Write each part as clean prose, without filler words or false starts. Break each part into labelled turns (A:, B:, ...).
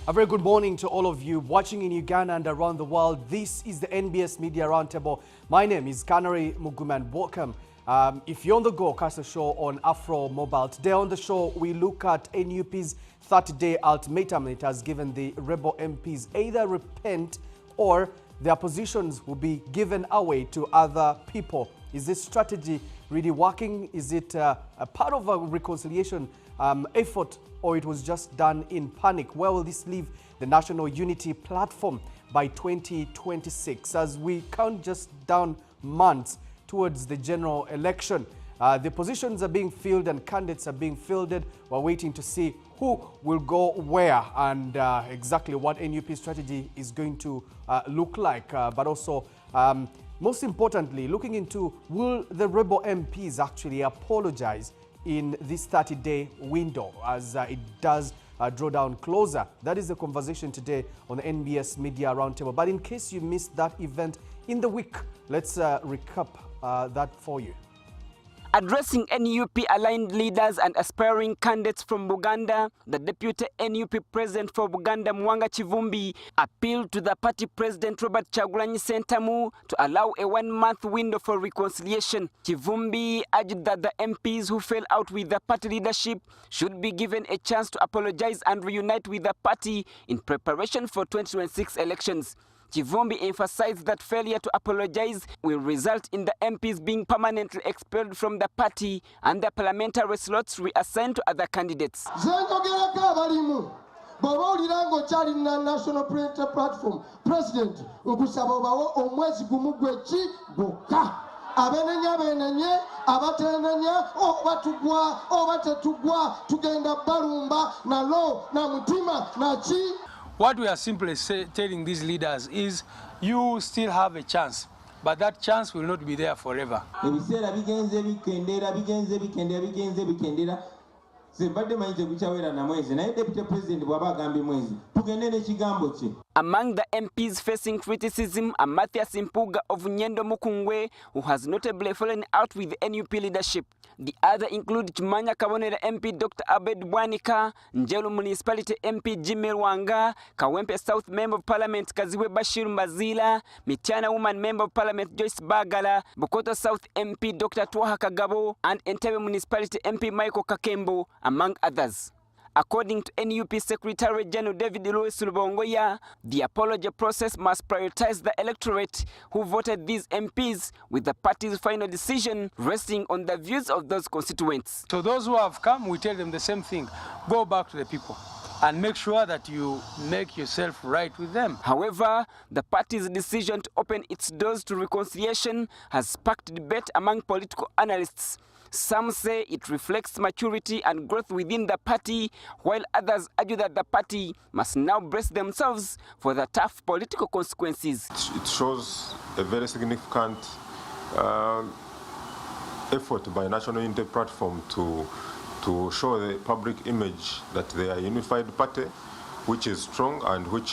A: A very good morning to all of you watching in Uganda and around the world. This is the NBS Media Roundtable. My name is Kanari Muguman. Welcome. If you're on the go, catch the show on Afro Mobile. Today on the show, we look at NUP's 30-day ultimatum. It has given the rebel MPs either repent or their positions will be given away to other people. Is this strategy really working? Is it a part of a reconciliation effort, or it was just done in panic? Where will this leave the National Unity Platform by 2026 as we count just down months towards the general election? The positions are being filled and candidates are being fielded. We're waiting to see who will go where and exactly what NUP strategy is going to look like. But also, most importantly, looking into, will the rebel MPs actually apologize in this 30-day window as it does draw down closer? That is the conversation today on the NBS Media Roundtable. But in case you missed that event in the week, let's recap that for you.
B: Addressing NUP-aligned leaders and aspiring candidates from Buganda, the Deputy NUP President for Buganda, Mwanga Kivumbi, appealed to the party President Robert Kyagulanyi Ssentamu to allow a one-month window for reconciliation. Kivumbi urged that the MPs who fell out with the party leadership should be given a chance to apologize and reunite with the party in preparation for 2026 elections. Kivumbi emphasized that failure to apologize will result in the MPs being permanently expelled from the party and the parliamentary slots reassigned to other candidates.
C: National Platform President omwezi boka abenenye abatenenye obatetugwa tugenda balumba nalo na mutima na chi.
D: What we are simply telling these leaders is, you still have a chance, but that chance will not be there forever.
B: Among the MPs facing criticism are Matthias Mpuga of Nyendo Mukungwe, who has notably fallen out with the NUP leadership. The other include Chimanya Kabonera MP Dr. Abed Bwanika, Njelu Municipality MP Jimmy Wanga, Kawempe South Member of Parliament Kaziwe Bashir Mbazila, Mityana Woman Member of Parliament Joyce Bagala, Bukoto South MP Dr. Twaha Kagabo, and Entebbe Municipality MP Michael Kakembo, among others. According to NUP Secretary General David Louis Lubongoya, the apology process must prioritize the electorate who voted these MPs, with the party's final decision resting on the views of those constituents.
D: So those who have come, we tell them the same thing. Go back to the people and make sure that you make yourself right with them.
B: However, the party's decision to open its doors to reconciliation has sparked debate among political analysts. Some say it reflects maturity and growth within the party, while others argue that the party must now brace themselves for the tough political consequences.
E: It shows a very significant effort by National Unity Platform to show the public image that they are a unified party, which is strong and which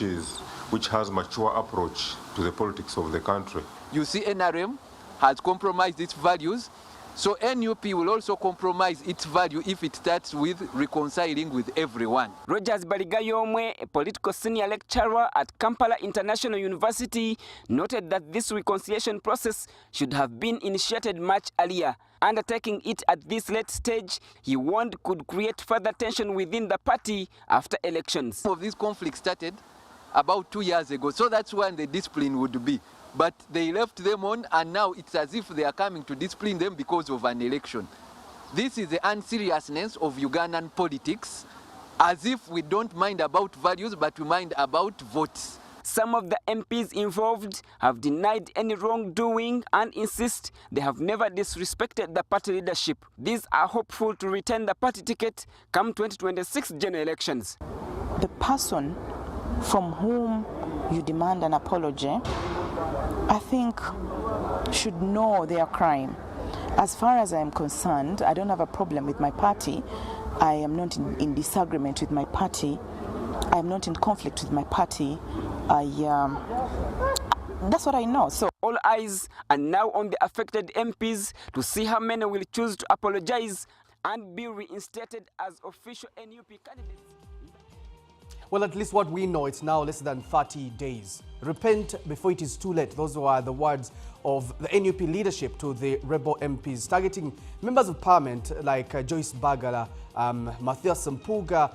E: has mature approach to the politics of the country.
F: You see, NRM has compromised its values. So NUP will also compromise its value if it starts with reconciling with everyone.
B: Rogers Baligayomwe, a political senior lecturer at Kampala International University, noted that this reconciliation process should have been initiated much earlier. Undertaking it at this late stage, he warned, could create further tension within the party after elections.
F: Some of these conflicts started about 2 years ago, so that's when the discipline would be. But they left them on, and now it's as if they are coming to discipline them because of an election. This is the unseriousness of Ugandan politics, as if we don't mind about values, but we mind about votes.
B: Some of the MPs involved have denied any wrongdoing and insist they have never disrespected the party leadership. These are hopeful to retain the party ticket come 2026 general elections.
G: The person from whom you demand an apology, I think, should know their crime. As far as I am concerned, I don't have a problem with my party. I am not in disagreement with my party. I am not in conflict with my party. That's what I know. So
B: all eyes are now on the affected MPs to see how many will choose to apologize and be reinstated as official NUP candidates.
A: Well, at least what we know, it's now less than 30 days. Repent before it is too late. Those were the words of the NUP leadership to the rebel MPs, targeting members of parliament like Joyce Bagala, Matthias Mpuga,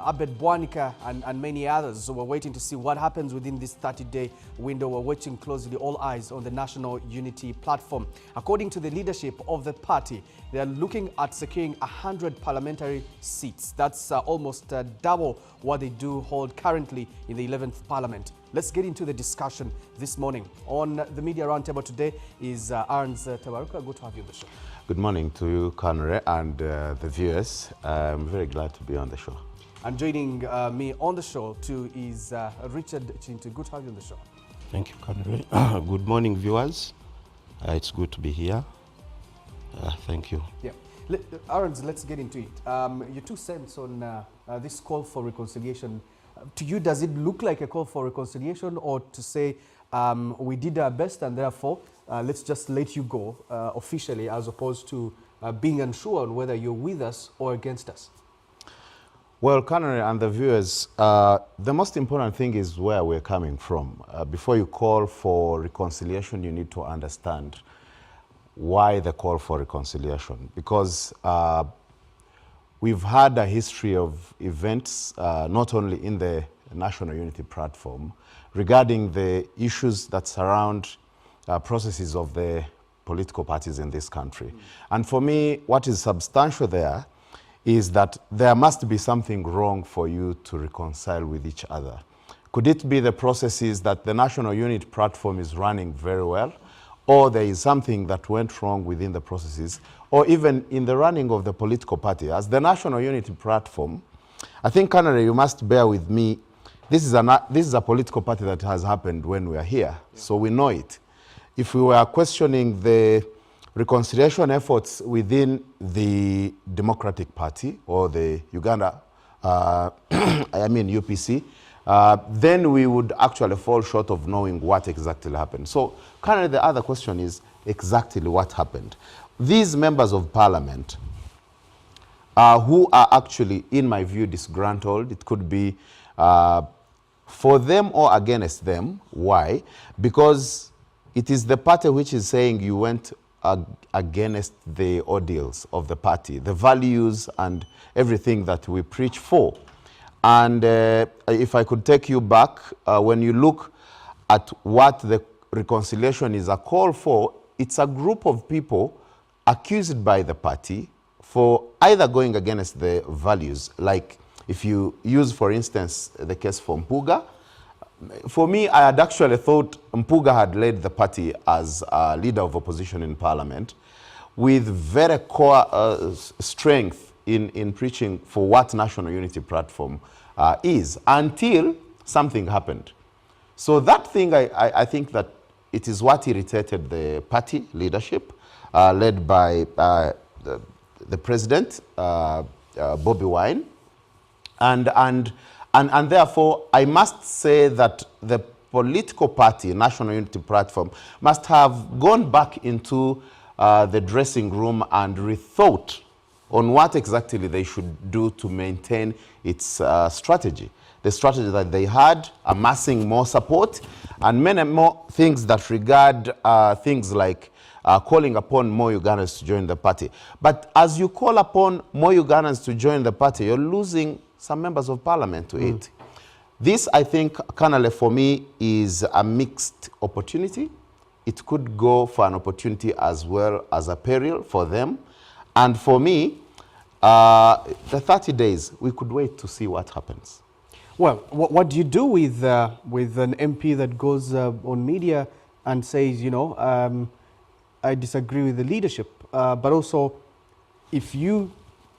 A: Abed Bwanika, and many others. So we're waiting to see what happens within this 30-day window. We're watching closely, all eyes on the National Unity Platform. According to the leadership of the party, they are looking at securing 100 parliamentary seats. That's almost double what they do hold currently in the 11th Parliament. Let's get into the discussion this morning. On the Media Roundtable today is Arns Tabaruka. Good to have you on the show.
H: Good morning to you, Conrad, and the viewers. I'm very glad to be on the show.
A: And joining me on the show too is Richard Chintu. Good to have you on the show.
I: Thank you, Conrad. Good morning, viewers. It's good to be here. Thank you.
A: Yeah. Arns, let's get into it. Your 2 cents on this call for reconciliation. To you, does it look like a call for reconciliation, or to say we did our best and therefore let's just let you go officially, as opposed to being unsure on whether you're with us or against us?
H: Well, Conrad and the viewers, the most important thing is where we're coming from. Before you call for reconciliation, you need to understand why the call for reconciliation. Because we've had a history of events, not only in the National Unity Platform, regarding the issues that surround processes of the political parties in this country. And for me, what is substantial there is that there must be something wrong for you to reconcile with each other. Could it be the processes that the National Unity Platform is running very well, or there is something that went wrong within the processes, or even in the running of the political party? As the National Unity Platform, I think, Canada, you must bear with me, this is a political party that has happened when we are here, so we know it. If we were questioning the reconciliation efforts within the Democratic Party or the Uganda, UPC, then we would actually fall short of knowing what exactly happened. So currently the other question is exactly what happened. These members of parliament who are actually, in my view, disgruntled, it could be for them or against them. Why? Because it is the party which is saying you went against the ordeals of the party, the values and everything that we preach for. And if I could take you back, when you look at what the reconciliation is a call for, it's a group of people accused by the party for either going against the values. Like if you use, for instance, the case for Mpuga, for me, I had actually thought Mpuga had led the party as a leader of opposition in parliament with very core strength in preaching for what National Unity Platform is, until something happened. So that thing, I think that it is what irritated the party leadership, led by the president, Bobby Wine. And therefore, I must say that the political party, National Unity Platform, must have gone back into the dressing room and rethought on what exactly they should do to maintain its strategy. The strategy that they had, amassing more support, and many more things that regard things like calling upon more Ugandans to join the party. But as you call upon more Ugandans to join the party, you're losing some members of parliament to it. This, I think, Kanale, for me, is a mixed opportunity. It could go for an opportunity as well as a peril for them. And for me, the 30 days, we could wait to see what happens.
A: Well, what do you do with an MP that goes on media and says, you know, I disagree with the leadership, but also if you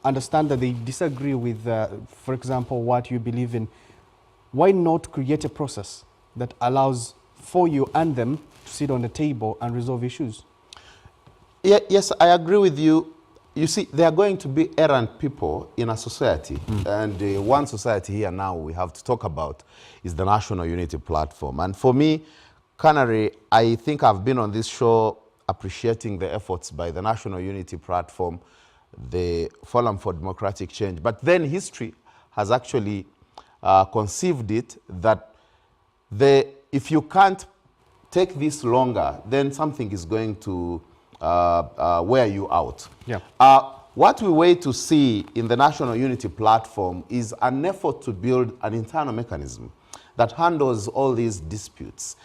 A: understand that they disagree with, for example, what you believe in, why not create a process that allows for you and them to sit on the table and resolve issues?
H: Yeah, yes, I agree with you. You see, there are going to be errant people in a society. And one society here now we have to talk about is the National Unity Platform. And for me, Canary, I think I've been on this show appreciating the efforts by the National Unity Platform, the Forum for Democratic Change. But then history has actually conceived it that if you can't take this longer, then something is going to wear you out.
A: Yeah.
H: What we wait to see in the National Unity Platform is an effort to build an internal mechanism that handles all these disputes,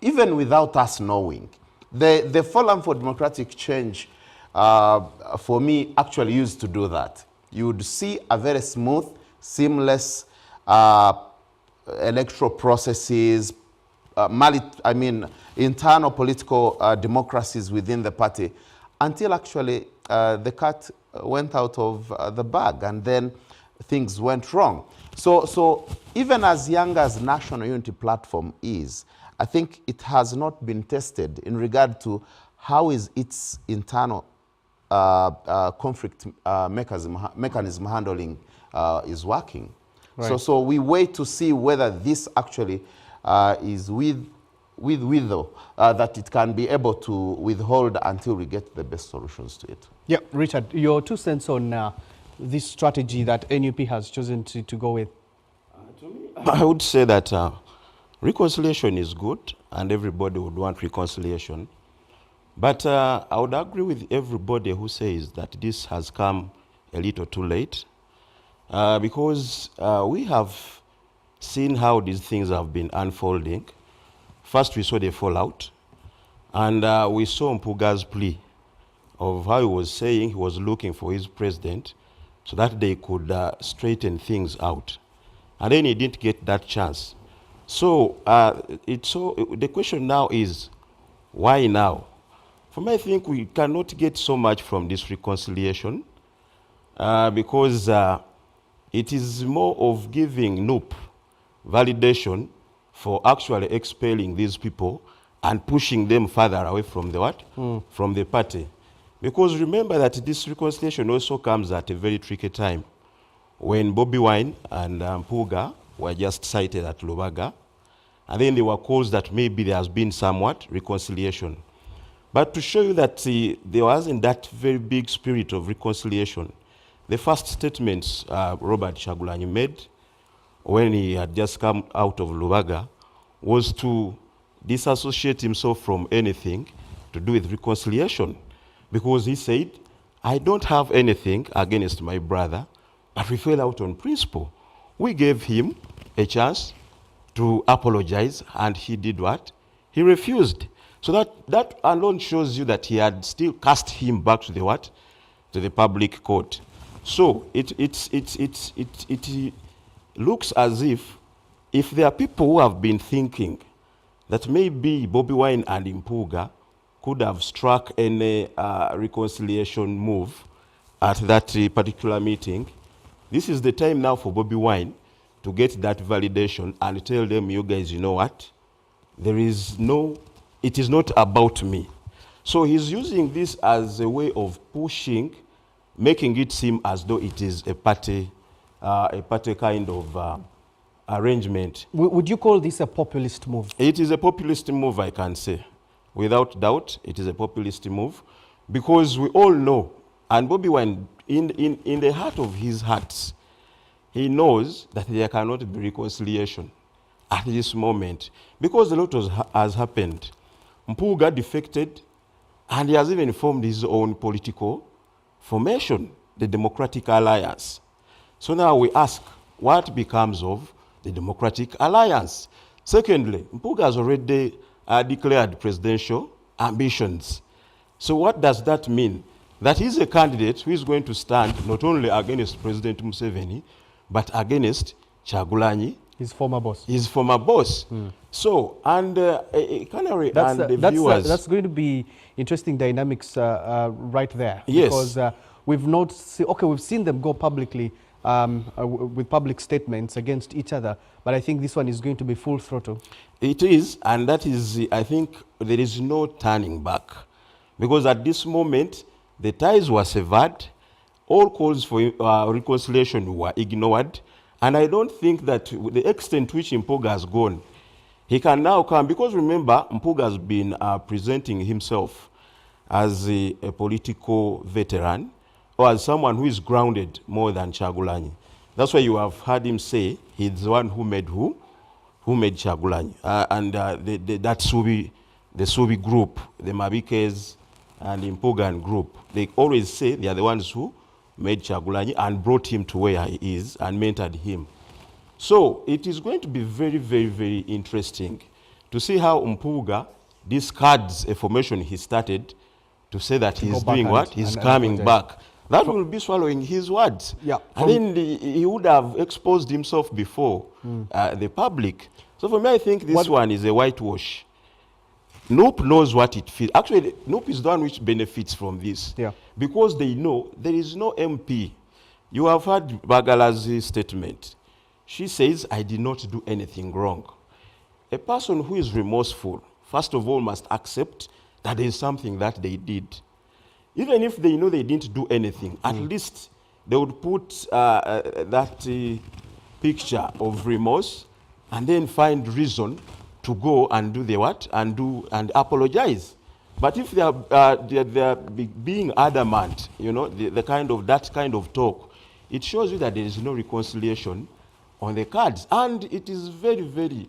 H: even without us knowing. The Forum for Democratic Change, for me, actually used to do that. You would see a very smooth, seamless electoral processes, internal political democracies within the party, until actually the cat went out of the bag, and then things went wrong. So even as young as National Unity Platform is, I think it has not been tested in regard to how is its internal conflict mechanism handling is working.
A: Right.
H: So we wait to see whether this actually is with that it can be able to withhold until we get the best solutions to it.
A: Yeah, Richard, your 2 cents on this strategy that NUP has chosen to go with.
I: I would say that reconciliation is good, and everybody would want reconciliation. But I would agree with everybody who says that this has come a little too late, because we have seen how these things have been unfolding. First, we saw the fallout, and we saw Mpuga's plea of how he was saying he was looking for his president so that they could straighten things out. And then he didn't get that chance. So the question now is, why now? For me, I think we cannot get so much from this reconciliation because it is more of giving NUP validation for actually expelling these people and pushing them further away from the what? From the party. Because remember that this reconciliation also comes at a very tricky time when Bobi Wine and Mpuga were just cited at Lubaga, and then there were calls that maybe there has been somewhat reconciliation. But to show you that there wasn't that very big spirit of reconciliation, the first statements Robert Chagulanyi made when he had just come out of Lubaga was to disassociate himself from anything to do with reconciliation, because he said, I don't have anything against my brother, but we fell out on principle. We gave him a chance to apologize, and he did what? He refused. So that alone shows you that he had still cast him back to the what? To the public court. So it looks as if there are people who have been thinking that maybe Bobi Wine and Mpuga could have struck any reconciliation move at that particular meeting, this is the time now for Bobi Wine to get that validation and tell them, you guys, you know what? It is not about me. So he's using this as a way of pushing, making it seem as though it is a party kind of arrangement.
A: Would you call this a populist move?
I: It is a populist move, I can say. Without doubt, it is a populist move, because we all know, and Bobi Wine, in the heart of his heart, he knows that there cannot be reconciliation at this moment, because a lot has happened. Mpuga defected, and he has even formed his own political formation, the Democratic Alliance. So now we ask, what becomes of the Democratic Alliance? Secondly, Mpuga has already declared presidential ambitions. So what does that mean? That he's a candidate who is going to stand not only against President Museveni, but against Chagulanyi,
A: his former boss.
I: His former boss. So, and Canary and the viewers.
A: That's going to be interesting dynamics right there.
I: Yes.
A: Because we've seen them go publicly with public statements against each other, but I think this one is going to be full throttle.
I: It is, and that is, I think there is no turning back. Because at this moment, the ties were severed, all calls for reconciliation were ignored, and I don't think that the extent to which Mpuga has gone, he can now come, because remember, Mpuga has been presenting himself as a political veteran, or as someone who is grounded more than Chagulanyi. That's why you have heard him say he's the one who made who? Who made Chagulanyi. That Subi, the Subi group, the Mabikes and Impugan group, they always say they are the ones who made Chagulanyi and brought him to where he is and mentored him. So it is going to be very, very, very interesting to see how Mpuga discards a formation he started to say that he's doing what? He's coming back. That will be swallowing his words.
A: Yeah.
I: And then he would have exposed himself before the public. So for me, I think this one is a whitewash. Nope knows what it feels. Actually, Nope is the one which benefits from this.
A: Yeah.
I: Because they know there is no MP. You have heard Bagala's statement. She says, I did not do anything wrong. A person who is remorseful, first of all, must accept that there is something that they did. Even if they know they didn't do anything, at least they would put that picture of remorse and then find reason to go and do the what? And apologize. But if they are being adamant, you know, that kind of talk, it shows you that there is no reconciliation on the cards. And it is very, very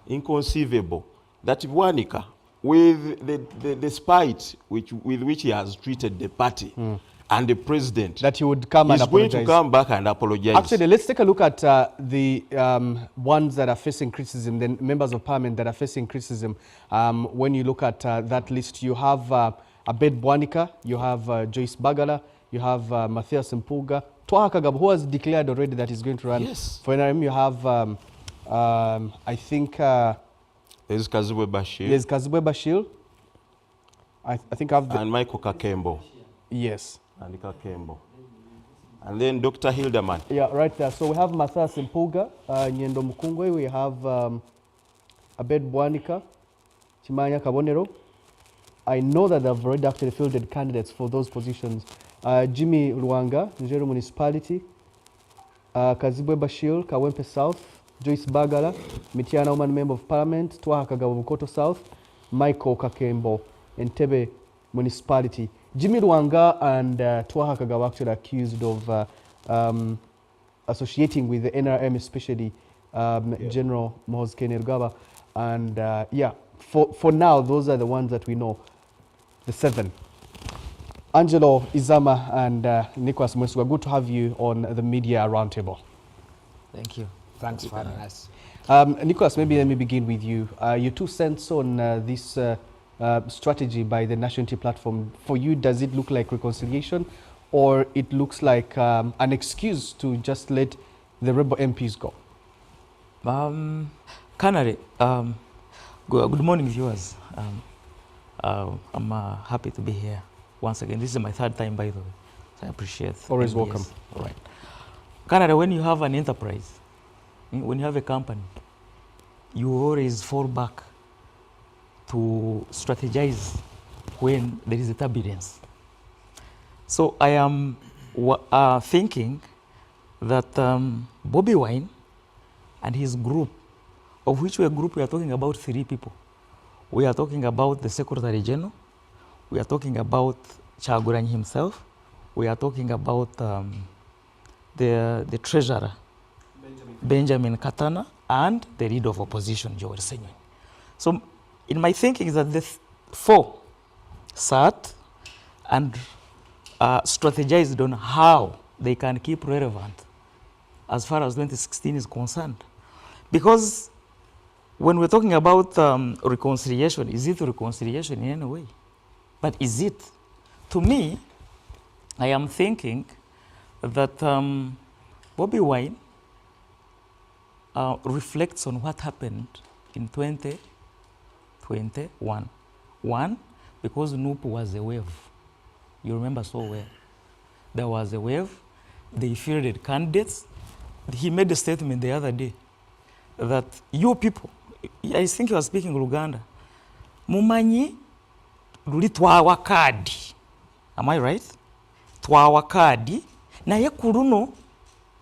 I: inconceivable that Bwanika, with the spite with which he has treated the party and the president,
A: that he would come and apologize.
I: He's going to come back and apologize.
A: Actually, let's take a look at the ones that are facing criticism, the members of parliament that are facing criticism. When you look at that list, you have Abed Bwanika, you have Joyce Bagala, you have Matthias Mpuga, Twaha Kagabo, who has declared already that he's going to run for NRM. You have, I think...
I: there's Kazibwe Bashir.
A: There's Kazibwe Bashir. I think I've...
I: And Michael Kakembo.
A: Yes.
I: And Kakembo. And then Dr. Hildeman.
A: Yeah, right there. So we have Matthias Mpuga, Nyendo Mukungwe. We have Abed Bwanika, Chimanya Kabonero. I know that they've already actually fielded candidates for those positions. Jimmy Luanga, Njero Municipality. Kazibwe Bashir, Kawempe South. Joyce Bagala, Mitiana Woman Member of Parliament. Twaha Kagabo Bukoto South. Michael Kakembo, Entebbe Municipality. Jimmy Luanga and Twaha Kagabo actually accused of associating with the NRM, especially General Mohoz Kainerugaba. And yeah, for now, those are the ones that we know, the 7. Angelo Izama and Nicholas Mwesuga, good to have you on the Media Roundtable.
J: Thank you. Thanks for having us.
A: Nicholas, maybe let me begin with you. Your 2 cents on this strategy by the National Unity Platform. For you, does it look like reconciliation, or it looks like an excuse to just let the rebel MPs go?
J: Canary, good morning, viewers. I'm happy to be here once again. This is my 3rd time, by the way. So I appreciate it.
A: Always welcome.
J: All right. Canary, when you have an enterprise, when you have a company, you always fall back to strategize when there is a turbulence. So I am thinking that Bobby Wine and his group, of which we are talking about 3 people. We are talking about the Secretary General, we are talking about Chagulanyi himself, we are talking about the Treasurer, Benjamin Katana, and the leader of opposition, Joel Senyonyi. So in my thinking is that the 4 sat and strategized on how they can keep relevant as far as 2016 is concerned. Because when we're talking about reconciliation, is it reconciliation in any way? But is it? To me, I am thinking that Bobby Wine reflects on what happened in 2021. 1, because NUP was a wave. You remember so well. There was a wave. They fielded candidates. He made a statement the other day that you people, I think he was speaking Luganda, mumanyi luli twawa kadi. Am I right? Twawa kadi. Na ye kuruno,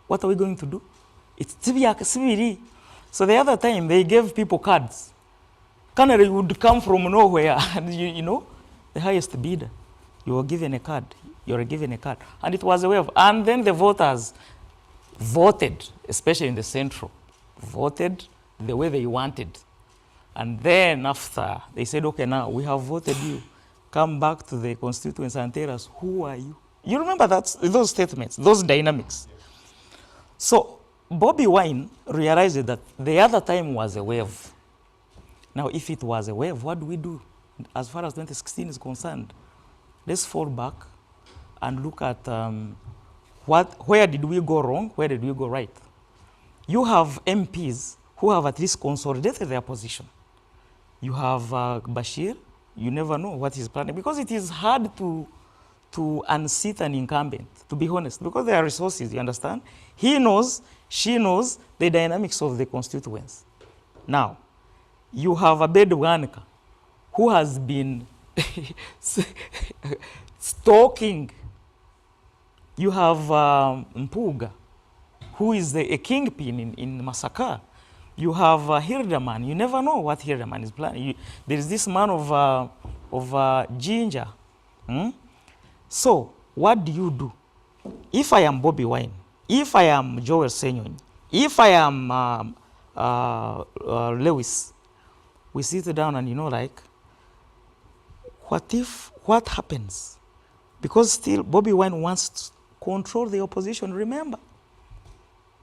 J: what are we going to do? It's sibiri. So the other time they gave people cards. Canary would come from nowhere and you know, the highest bidder. You were given a card. you're given a card. And it was a wave. And then the voters voted, especially in the central, voted the way they wanted. And then after, they said, okay, now we have voted you. Come back to the constituents and tell us, who are you? You remember those statements, those dynamics. So Bobby Wine realized that the other time was a wave. Now, if it was a wave, what do we do as far as 2016 is concerned? Let's fall back and look at where did we go wrong, where did we go right. You have MPs who have at least consolidated their position. You have Bashir, you never know what he's planning, because it is hard to unseat an incumbent, to be honest, because there are resources, you understand? He knows, she knows the dynamics of the constituents. Now, you have Abed Wanka, who has been stalking. You have Mpuga, who is a kingpin in Masaka. You have Hirdaman. You never know what Hirdaman is planning. There is this man of Ginger. So, what do you do? If I am Bobby Wine, if I am Joel Senyon, if I am Lewis, we sit down and what happens? Because still Bobby Wine wants to control the opposition, remember.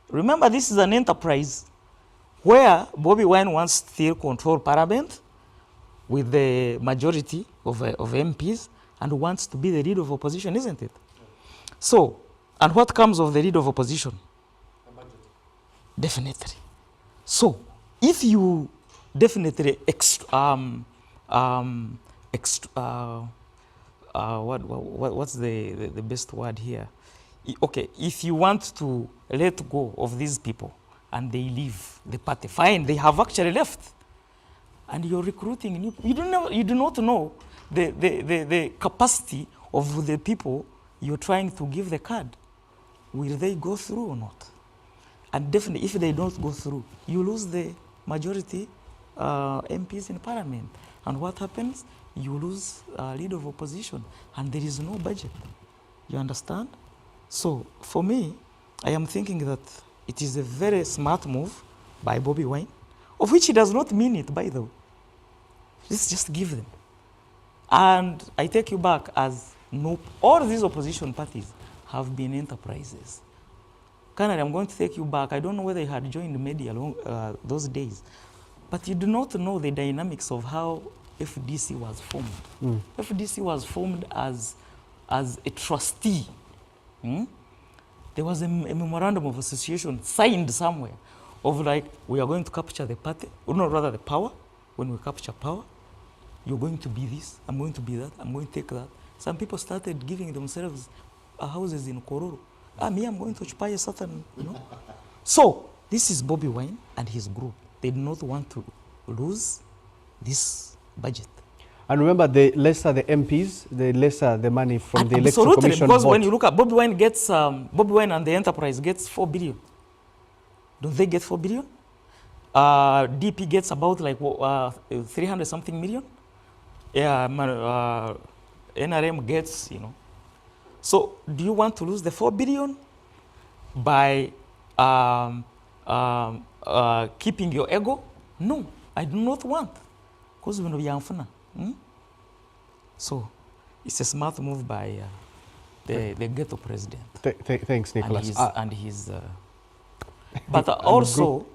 J: Remember, this is an enterprise where Bobby Wine wants to still control Parliament with the majority of MPs and wants to be the leader of opposition, isn't it? So, and what comes of the leader of opposition? Definitely. So, if you definitely what's the best word here? Okay, if you want to let go of these people and they leave the party, fine, they have actually left. And you're recruiting new, you do not know the capacity of the people you're trying to give the card. Will they go through or not? And definitely, if they don't go through, you lose the majority MPs in Parliament. And what happens? You lose leader of opposition, and there is no budget. You understand? So, for me, I am thinking that it is a very smart move by Bobby Wine, of which he does not mean it, by the way. Let's just give them. And I take you back as all these opposition parties have been enterprises. Canada, I'm going to take you back. I don't know whether you had joined media those days, but you do not know the dynamics of how FDC was formed. FDC was formed as a trustee. There was a memorandum of association signed somewhere of we are going to capture the party, or no, rather the power. When we capture power, you're going to be this, I'm going to be that, I'm going to take that. Some people started giving themselves houses in Kororo. Me, I'm going to occupy a certain, So, this is Bobby Wine and his group. They do not want to lose this budget. And remember, the lesser the MPs, the lesser the money from the Electoral Commission because vote. When you look at Bobby Wine gets, Bobby Wine and the enterprise gets 4 billion. Don't they get 4 billion? DP gets about 300 something million. Yeah, NRM gets, So, do you want to lose the 4 billion by keeping your ego? No, I do not want. Because we know So, it's a smart move by the ghetto president. Thanks, Nicholas. And his but also,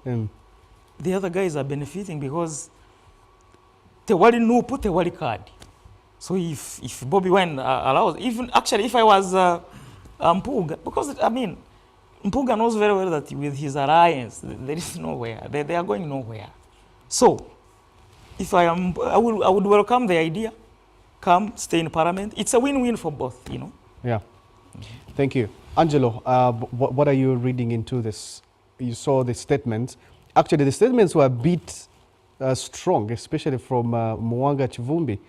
J: the other guys are benefiting because Tewali no put Tewali card. So if Bobby Wine allows, even actually if I was Mpuga, because Mpuga knows very well that with his alliance, there is nowhere. They are going nowhere. So if I would welcome the idea. Come, stay in Parliament. It's a win-win for both, Yeah. Thank you. Angelo, what are you reading into this? You saw the statements. Actually, the statements were a bit strong, especially from Mwanga Chivumbi.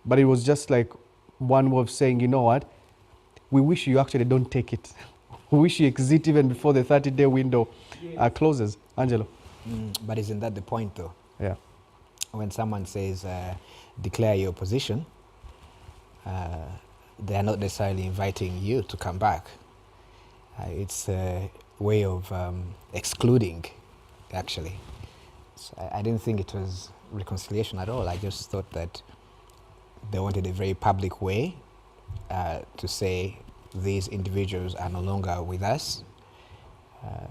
J: But it was just like one way of saying, you know what, we wish you actually don't take it. We wish you exit even before the 30-day window closes. Angelo.
K: But isn't that the point, though?
H: Yeah.
K: When someone says, declare your position, they are not necessarily inviting you to come back. It's a way of excluding, actually. So I didn't think it was reconciliation at all. I just thought that they wanted a very public way to say these individuals are no longer with us.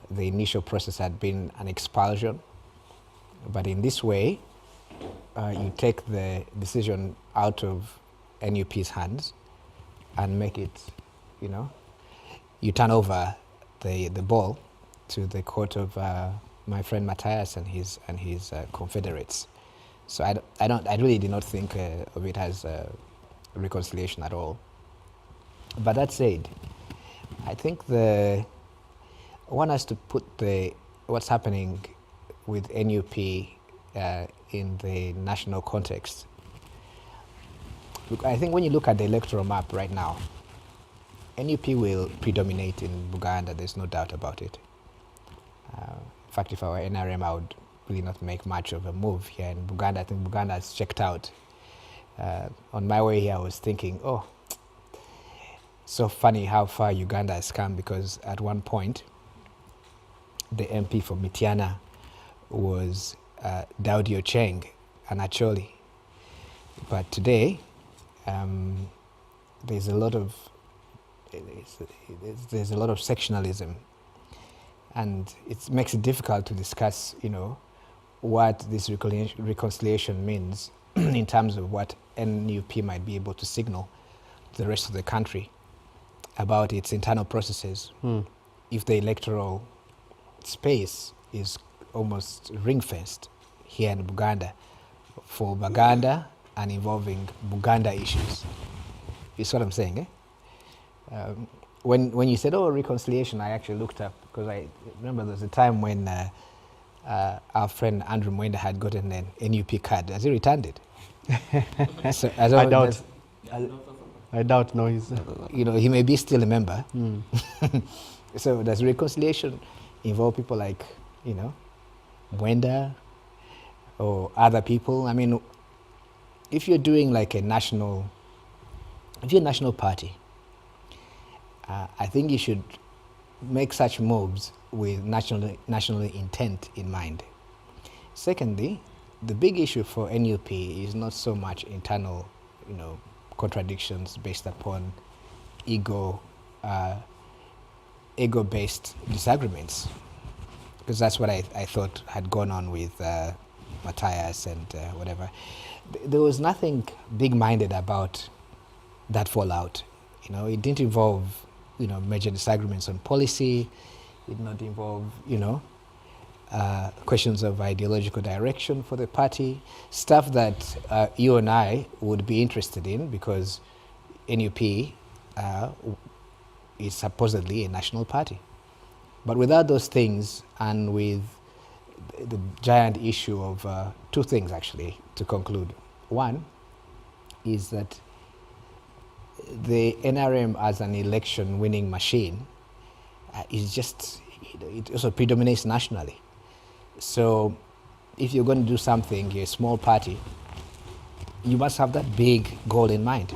K: The initial process had been an expulsion, but in this way, you take the decision out of NUP's hands and make it, you turn over the ball to the court of my friend Matthias and his confederates. So I really did not think of it as reconciliation at all. But that said, I think I want us to put what's happening with NUP in the national context. Look, I think when you look at the electoral map right now, NUP will predominate in Buganda, there's no doubt about it. In fact, if I were NRM, I would really not make much of a move here in Buganda. I think Buganda has checked out. On my way here, I was thinking, oh, so funny how far Uganda has come, because at one point, the MP for Mityana was Daudi Ocheng and Acholi. But today, there's a lot of sectionalism, and it makes it difficult to discuss, what this reconciliation means in terms of what NUP might be able to signal to the rest of the country about its internal processes. If the electoral space is almost ring-fenced here in Buganda for Baganda and involving Buganda issues. You see what I'm saying, eh? When you said, oh, reconciliation, I actually looked up, because I remember there was a time when our friend Andrew Mwenda had gotten an NUP card. Has he returned it? So,
A: I doubt, no. He's
K: he may be still a member. So does reconciliation involve people like, Mwenda or other people? I mean, if you're doing like if you're a national party, I think you should make such moves with national intent in mind. Secondly, the big issue for NUP is not so much internal, contradictions based upon ego-based disagreements, because that's what I thought had gone on with Matthias and whatever. There was nothing big-minded about that fallout. It didn't involve, major disagreements on policy. It did not involve, questions of ideological direction for the party, stuff that you and I would be interested in, because NUP is supposedly a national party. But without those things, and with the giant issue of two things, actually, to conclude. One is that the NRM as an election winning machine is just, it also predominates nationally. So if you're going to do something, you're a small party, you must have that big goal in mind.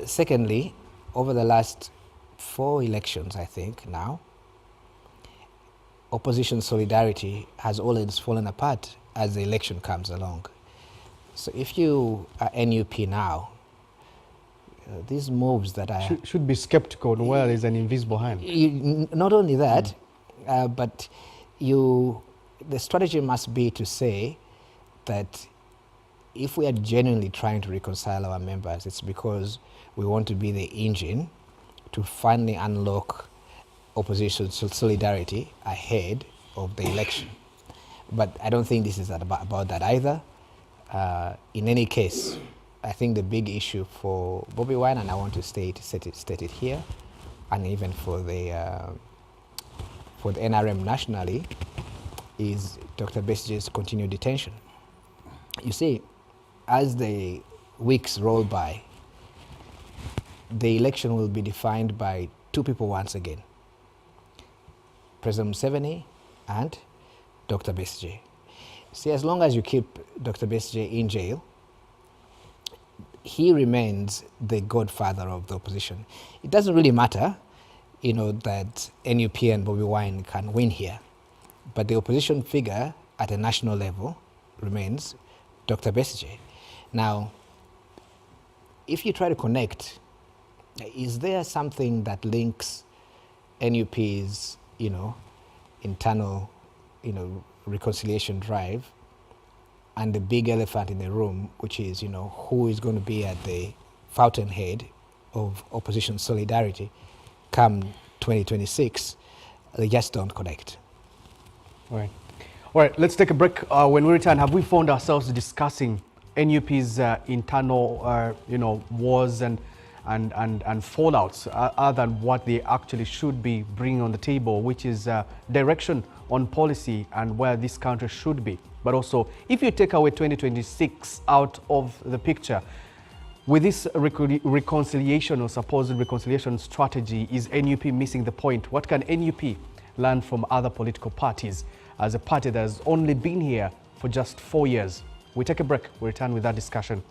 K: Secondly, over the last 4 elections, I think now, opposition solidarity has always fallen apart as the election comes along. So if you are NUP now, these moves that are...
A: Should be skeptical where there's an invisible hand.
K: Not only that, but the strategy must be to say that if we are genuinely trying to reconcile our members, it's because we want to be the engine to finally unlock opposition solidarity ahead of the election. But I don't think this is about that either. In any case, I think the big issue for Bobi Wine, and I want to state it here, and even for the NRM nationally, is Dr. Besigye's continued detention. You see, as the weeks roll by, the election will be defined by 2 people once again: President Museveni and Dr. Besigye. See, as long as you keep Dr. Besigye in jail, he remains the godfather of the opposition. It doesn't really matter, you know, that NUP and Bobi Wine can win here, but the opposition figure at a national level remains Dr. Besigye. Now, if you try to connect, is there something that links NUP's, you know, internal, you know, reconciliation drive and the big elephant in the room, which is, you know, who is going to be at the fountainhead of opposition solidarity come 2026? They just don't connect.
A: All right. All right, let's take a break. When we return, have we found ourselves discussing NUP's internal, you know, wars and fallouts other than what they actually should be bringing on the table, which is direction on policy and where this country should be. But also, if you take away 2026 out of the picture, with this reconciliation or supposed reconciliation strategy, is NUP missing the point? What can NUP learn from other political parties as a party that has only been here for just 4 years? We take a break. We return with that discussion